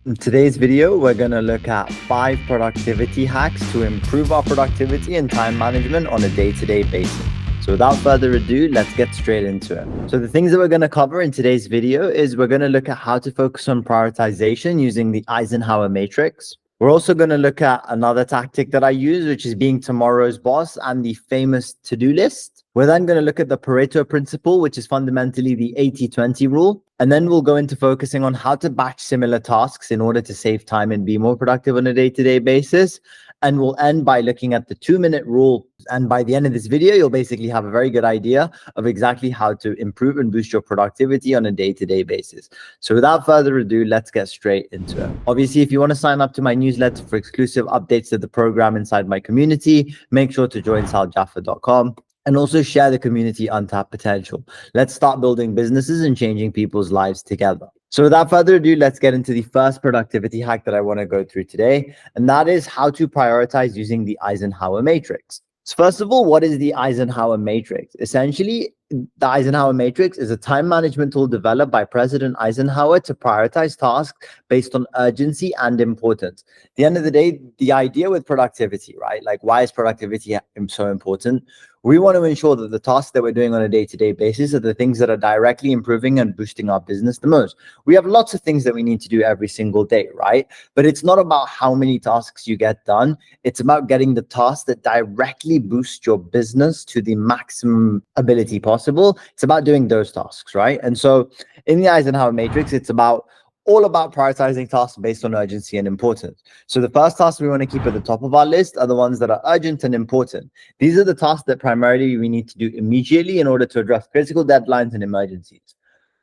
In today's video, we're going to look at 5 productivity hacks to improve our productivity and time management on a day-to-day basis. So without further ado, let's get straight into it. So the things that we're going to cover in today's video is we're going to look at how to focus on prioritization using the Eisenhower matrix. We're also going to look at another tactic that I use, which is being tomorrow's boss and the famous to-do list. We're then going to look at the Pareto principle, which is fundamentally the 80-20 rule. And then we'll go into focusing on how to batch similar tasks in order to save time and be more productive on a day-to-day basis. And we'll end by looking at the 2-minute rule. And by the end of this video, you'll basically have a very good idea of exactly how to improve and boost your productivity on a day-to-day basis. So without further ado, let's get straight into it. Obviously, if you want to sign up to my newsletter for exclusive updates to the program inside my community, make sure to join saljaffer.com. And also share the community untapped potential. Let's start building businesses and changing people's lives together. So without further ado, let's get into the first productivity hack that I want to go through today. And that is how to prioritize using the Eisenhower matrix. So first of all, what is the Eisenhower matrix? Essentially, the Eisenhower matrix is a time management tool developed by President Eisenhower to prioritize tasks based on urgency and importance. At the end of the day, the idea with productivity, right? Like, why is productivity so important? We want to ensure that the tasks that we're doing on a day-to-day basis are the things that are directly improving and boosting our business the most. We have lots of things that we need to do every single day, right? But it's not about how many tasks you get done. It's about getting the tasks that directly boost your business to the maximum ability possible. It's about doing those tasks, right? And so in the Eisenhower matrix, it's all about prioritizing tasks based on urgency and importance. So the first tasks we want to keep at the top of our list are the ones that are urgent and important. These are the tasks that primarily we need to do immediately in order to address critical deadlines and emergencies.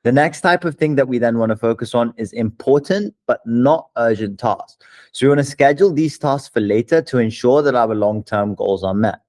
The next type of thing that we then want to focus on is important but not urgent tasks. So we want to schedule these tasks for later to ensure that our long-term goals are met.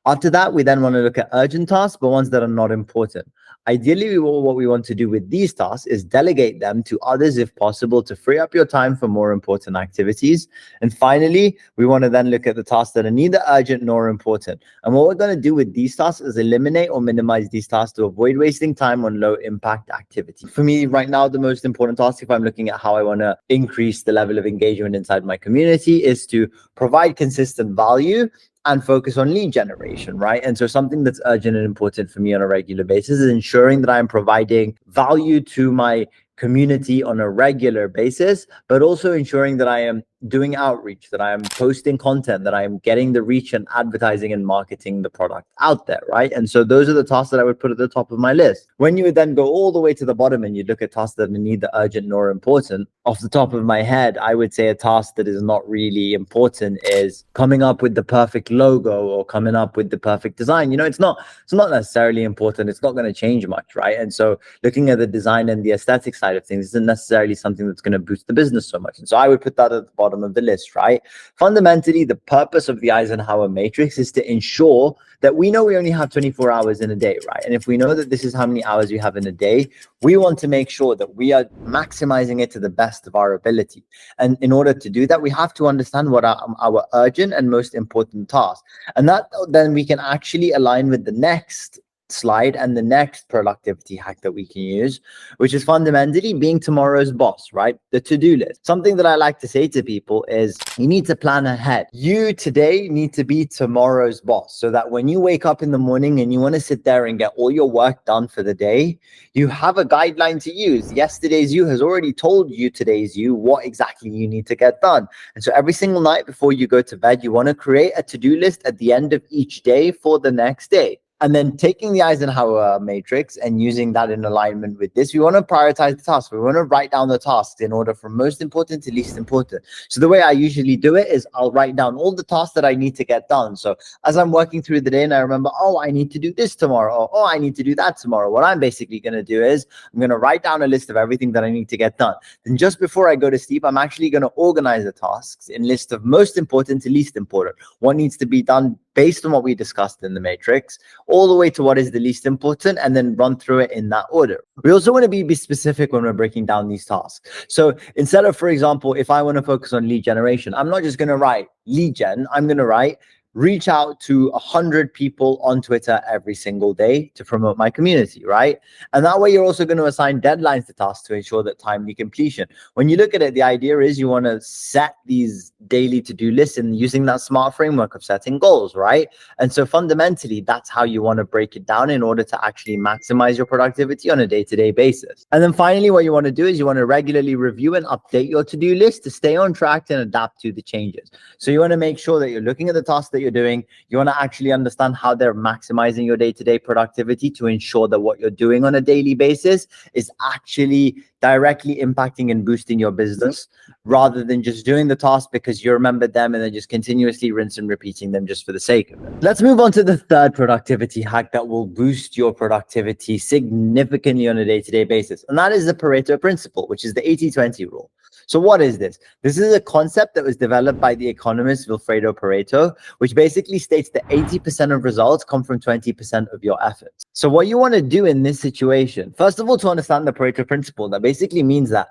After that, we then want to look at urgent tasks, but ones that are not important. Ideally, what we want to do with these tasks is delegate them to others if possible to free up your time for more important activities. And finally, we want to then look at the tasks that are neither urgent nor important. And what we're going to do with these tasks is eliminate or minimize these tasks to avoid wasting time on low impact activity. For me right now, the most important task, if I'm looking at how I want to increase the level of engagement inside my community, is to provide consistent value and focus on lead generation, right? And so something that's urgent and important for me on a regular basis is ensuring that I'm providing value to my community on a regular basis, but also ensuring that I am doing outreach, that I am posting content, that I am getting the reach and advertising and marketing the product out there, right? And so those are the tasks that I would put at the top of my list. When you would then go all the way to the bottom and you look at tasks that are neither urgent nor important, off the top of my head, I would say a task that is not really important is coming up with the perfect logo or coming up with the perfect design. You know, it's not necessarily important. It's not going to change much, right? And so looking at the design and the aesthetic side of things isn't necessarily something that's going to boost the business so much. And so I would put that at the bottom of the list, right? Fundamentally, the purpose of the Eisenhower matrix is to ensure that we know we only have 24 hours in a day, right? And if we know that this is how many hours we have in a day, we want to make sure that we are maximizing it to the best of our ability. And in order to do that, we have to understand what are our urgent and most important tasks. And that then we can actually align with the next slide and the next productivity hack that we can use, which is fundamentally being tomorrow's boss, right? The to-do list. Something that I like to say to people is you need to plan ahead. You today need to be tomorrow's boss so that when you wake up in the morning and you want to sit there and get all your work done for the day, you have a guideline to use. Yesterday's you has already told you today's you what exactly you need to get done. And so every single night before you go to bed, you want to create a to-do list at the end of each day for the next day. And then taking the Eisenhower matrix and using that in alignment with this, we want to prioritize the tasks. We want to write down the tasks in order from most important to least important. So the way I usually do it is I'll write down all the tasks that I need to get done. So as I'm working through the day and I remember, oh, I need to do this tomorrow, or oh, I need to do that tomorrow. What I'm basically going to do is I'm going to write down a list of everything that I need to get done. Then just before I go to sleep, I'm actually going to organize the tasks in list of most important to least important. What needs to be done based on what we discussed in the matrix, all the way to what is the least important, and then run through it in that order. We also want to be specific when we're breaking down these tasks. So instead of, for example, if I want to focus on lead generation, I'm not just going to write lead gen, I'm going to write reach out to 100 people on Twitter every single day to promote my community, right? And that way you're also going to assign deadlines to tasks to ensure that timely completion. When you look at it, the idea is you want to set these daily to-do lists and using that SMART framework of setting goals, right? And so fundamentally, that's how you want to break it down in order to actually maximize your productivity on a day-to-day basis. And then finally, what you want to do is you want to regularly review and update your to-do list to stay on track and adapt to the changes. So you want to make sure that you're looking at the tasks that you're doing. You want to actually understand how they're maximizing your day-to-day productivity to ensure that what you're doing on a daily basis is actually directly impacting and boosting your business, rather than just doing the task because you remembered them and then just continuously rinse and repeating them just for the sake of it. Let's move on to the third productivity hack that will boost your productivity significantly on a day-to-day basis. And that is the Pareto principle, which is the 80-20 rule. So what is this? This is a concept that was developed by the economist Vilfredo Pareto, which basically states that 80% of results come from 20% of your efforts. So what you want to do in this situation, first of all, to understand the Pareto principle, that basically means that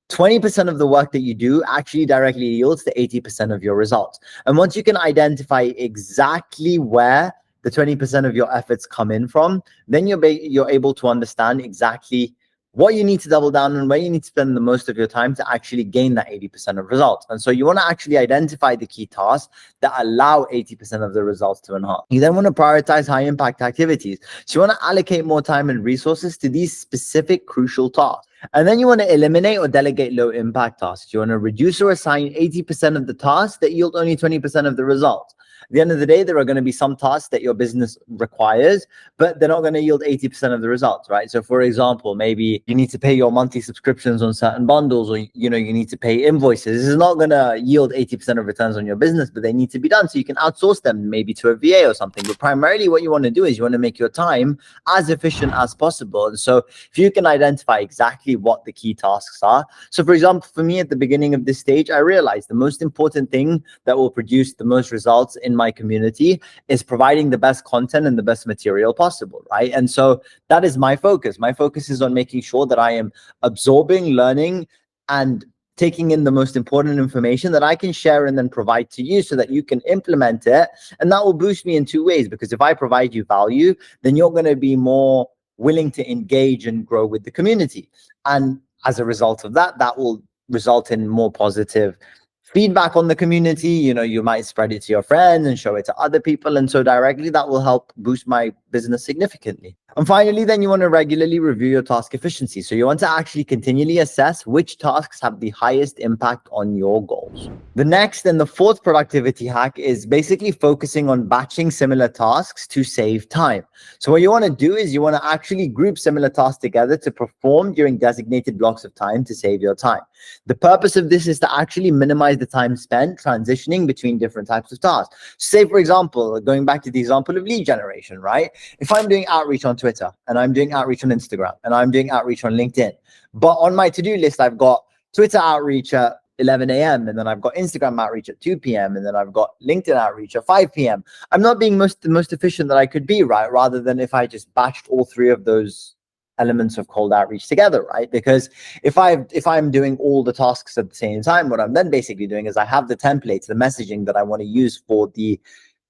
20% of the work that you do actually directly yields to 80% of your results. And once you can identify exactly where the 20% of your efforts come in from, then you're able to understand exactly what you need to double down on, where you need to spend the most of your time to actually gain that 80% of results. And so you want to actually identify the key tasks that allow 80% of the results to enhance. You then want to prioritize high impact activities. So you want to allocate more time and resources to these specific crucial tasks. And then you want to eliminate or delegate low impact tasks. You want to reduce or assign 80% of the tasks that yield only 20% of the results. At the end of the day, there are going to be some tasks that your business requires, but they're not going to yield 80% of the results, right? So for example, maybe you need to pay your monthly subscriptions on certain bundles, or, you need to pay invoices. This is not going to yield 80% of returns on your business, but they need to be done. So you can outsource them maybe to a VA or something. But primarily what you want to do is you want to make your time as efficient as possible. And so if you can identify exactly what the key tasks are. So for example, for me at the beginning of this stage, I realized the most important thing that will produce the most results in my community is providing the best content and the best material possible, right? And so that is my focus. My focus is on making sure that I am absorbing, learning, and taking in the most important information that I can share and then provide to you so that you can implement it. And that will boost me in two ways, because if I provide you value, then you're going to be more willing to engage and grow with the community. And as a result of that, that will result in more positive feedback on the community. You might spread it to your friends and show it to other people. And so directly that will help boost my business significantly. And finally, then you want to regularly review your task efficiency. So you want to actually continually assess which tasks have the highest impact on your goals. The next and the fourth productivity hack is basically focusing on batching similar tasks to save time. So what you want to do is you want to actually group similar tasks together to perform during designated blocks of time to save your time. The purpose of this is to actually minimize the time spent transitioning between different types of tasks. Say, for example, going back to the example of lead generation, right? If I'm doing outreach on Twitter and I'm doing outreach on Instagram and I'm doing outreach on LinkedIn, but on my to-do list, I've got Twitter outreach at 11 a.m. and then I've got Instagram outreach at 2 p.m. and then I've got LinkedIn outreach at 5 p.m. I'm not being the most efficient that I could be, right? Rather than if I just batched all three of those elements of cold outreach together, right? Because if I'm doing all the tasks at the same time, what I'm then basically doing is I have the templates, the messaging that I want to use for the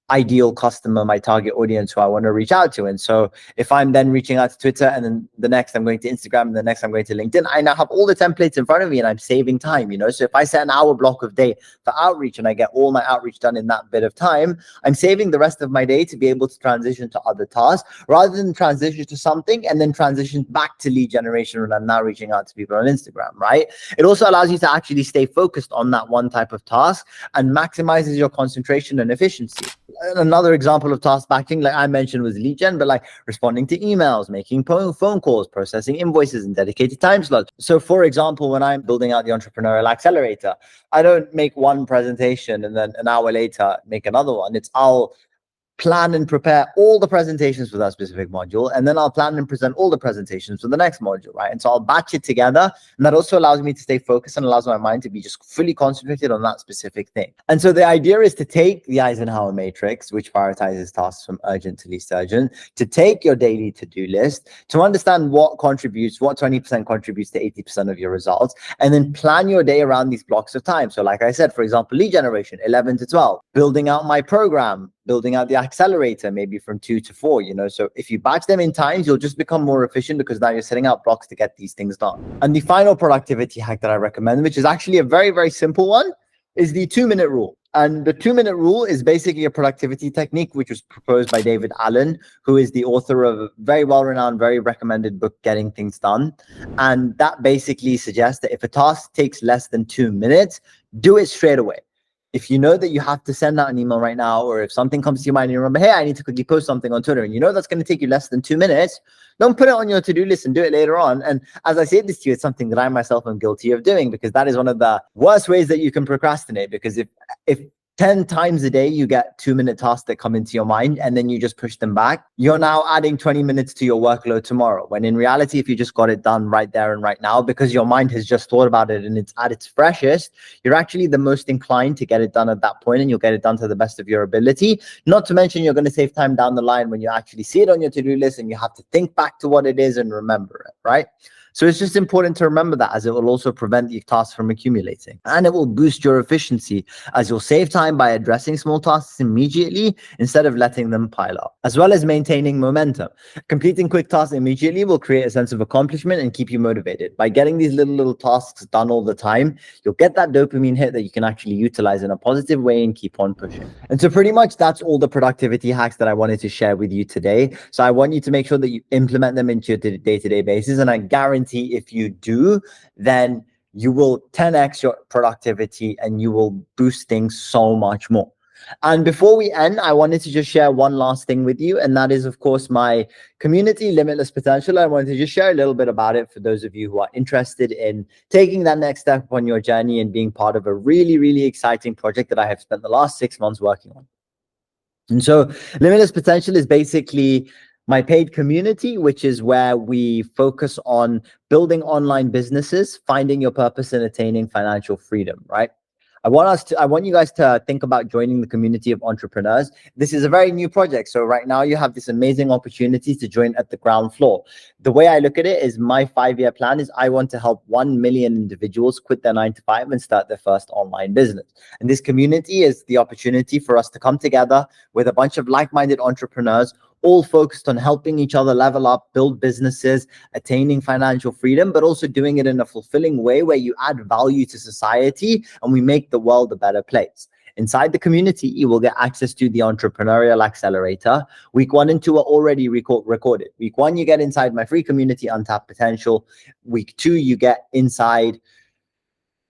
ideal customer, my target audience who I want to reach out to. And so if I'm then reaching out to Twitter and then the next I'm going to Instagram and the next I'm going to LinkedIn, I now have all the templates in front of me and I'm saving time, So if I set an hour block of day for outreach and I get all my outreach done in that bit of time, I'm saving the rest of my day to be able to transition to other tasks rather than transition to something and then transition back to lead generation when I'm now reaching out to people on Instagram, right? It also allows you to actually stay focused on that one type of task and maximizes your concentration and efficiency. Another example of task batching, like I mentioned, was lead gen, but like responding to emails, making phone calls, processing invoices and dedicated time slots. So for example, when I'm building out the Entrepreneurial Accelerator, I don't make one presentation and then an hour later make another one. I'll plan and prepare all the presentations for that specific module, and then I'll plan and present all the presentations for the next module, right? And so I'll batch it together, and that also allows me to stay focused and allows my mind to be just fully concentrated on that specific thing. And so the idea is to take the Eisenhower matrix, which prioritizes tasks from urgent to least urgent, to take your daily to-do list, to understand what 20% contributes to 80% of your results, and then plan your day around these blocks of time. So like I said, for example, lead generation, 11 to 12, building out my program, building out the accelerator, maybe from 2 to 4, So if you batch them in times, you'll just become more efficient because now you're setting out blocks to get these things done. And the final productivity hack that I recommend, which is actually a very, very simple one, is the 2-minute rule. And the 2-minute rule is basically a productivity technique, which was proposed by David Allen, who is the author of a very well-renowned, very recommended book, Getting Things Done. And that basically suggests that if a task takes less than 2 minutes, do it straight away. If you know that you have to send out an email right now, or if something comes to your mind and you remember, hey, I need to quickly post something on Twitter, and you know that's going to take you less than 2 minutes, don't put it on your to-do list and do it later on. And as I say this to you, it's something that I myself am guilty of doing, because that is one of the worst ways that you can procrastinate. Because if 10 times a day you get 2-minute tasks that come into your mind and then you just push them back, you're now adding 20 minutes to your workload tomorrow, when in reality, if you just got it done right there and right now, because your mind has just thought about it and it's at its freshest, you're actually the most inclined to get it done at that point, and you'll get it done to the best of your ability. Not to mention, you're going to save time down the line when you actually see it on your to-do list and you have to think back to what it is and remember it, right? So it's just important to remember that, as it will also prevent the tasks from accumulating, and it will boost your efficiency, as you'll save time by addressing small tasks immediately instead of letting them pile up, as well as maintaining momentum. Completing quick tasks immediately will create a sense of accomplishment and keep you motivated. By getting these little tasks done all the time, you'll get that dopamine hit that you can actually utilize in a positive way and keep on pushing. And so pretty much that's all the productivity hacks that I wanted to share with you today. So I want you to make sure that you implement them into your day-to-day basis, and I guarantee if you do, then you will 10x your productivity and you will boost things so much more. And before we end, I wanted to just share one last thing with you, and that is, of course, my community, Limitless Potential. I wanted to just share a little bit about it for those of you who are interested in taking that next step on your journey and being part of a really, really exciting project that I have spent the last 6 months working on. And so Limitless Potential is basically my paid community, which is where we focus on building online businesses, finding your purpose, and attaining financial freedom, right? I want you guys to think about joining the community of entrepreneurs. This is a very new project. So right now you have this amazing opportunity to join at the ground floor. The way I look at it is, my 5-year plan is I want to help 1 million individuals quit their 9-to-5 and start their first online business. And this community is the opportunity for us to come together with a bunch of like-minded entrepreneurs, all focused on helping each other level up, build businesses, attaining financial freedom, but also doing it in a fulfilling way where you add value to society and we make the world a better place. Inside the community, you will get access to the Entrepreneurial Accelerator. Week 1 and 2 are already recorded. Week 1, you get inside my free community, Untapped Potential. Week 2, you get inside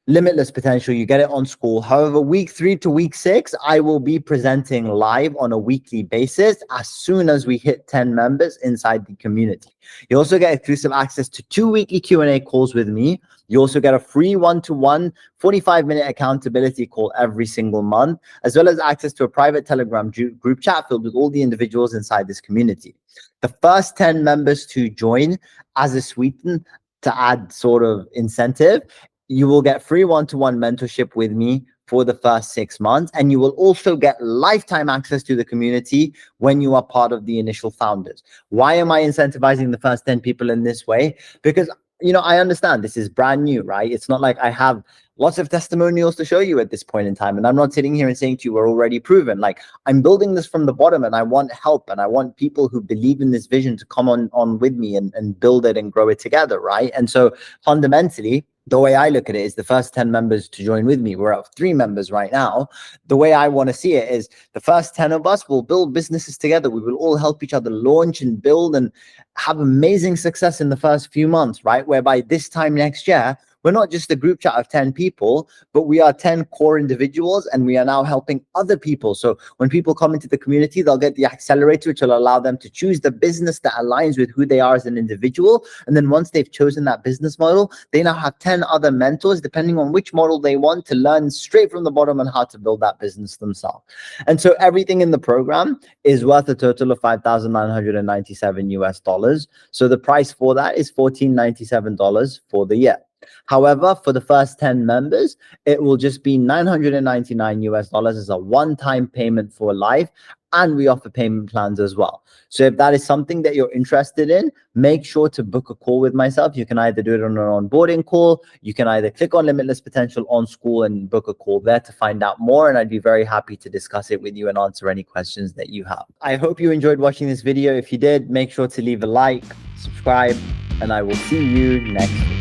Limitless Potential. You get it on school. However, week 3 to week 6, I will be presenting live on a weekly basis as soon as we hit 10 members inside the community. You also get exclusive access to 2 weekly Q&A calls with me. You also get a free 1-to-1 45-minute accountability call every single month, as well as access to a private Telegram group chat filled with all the individuals inside this community. The first 10 members to join, as a sweeten to add sort of incentive, you will get free 1-to-1 mentorship with me for the first 6 months. And you will also get lifetime access to the community when you are part of the initial founders. Why am I incentivizing the first 10 people in this way? Because, I understand this is brand new, right? It's not like I have lots of testimonials to show you at this point in time. And I'm not sitting here and saying to you, we're already proven. Like, I'm building this from the bottom, and I want help, and I want people who believe in this vision to come on with me and build it and grow it together, right? And so fundamentally, the way I look at it is the first 10 members to join with me, we're at 3 members right now. The way I want to see it is the first 10 of us will build businesses together. We will all help each other launch and build and have amazing success in the first few months, right? Whereby this time next year, we're not just a group chat of 10 people, but we are 10 core individuals, and we are now helping other people. So when people come into the community, they'll get the accelerator, which will allow them to choose the business that aligns with who they are as an individual. And then once they've chosen that business model, they now have 10 other mentors, depending on which model they want, to learn straight from the bottom on how to build that business themselves. And so everything in the program is worth a total of $5,997 US. So the price for that is $1,497 for the year. However, for the first 10 members, it will just be $999 US as a one-time payment for life. and we offer payment plans as well. So if that is something that you're interested in, make sure to book a call with myself. You can either do it on an onboarding call, you can either click on Limitless Potential on Skool and book a call there to find out more, and I'd be very happy to discuss it with you and answer any questions that you have. I hope you enjoyed watching this video. If you did, make sure to leave a like, subscribe, and I will see you next week.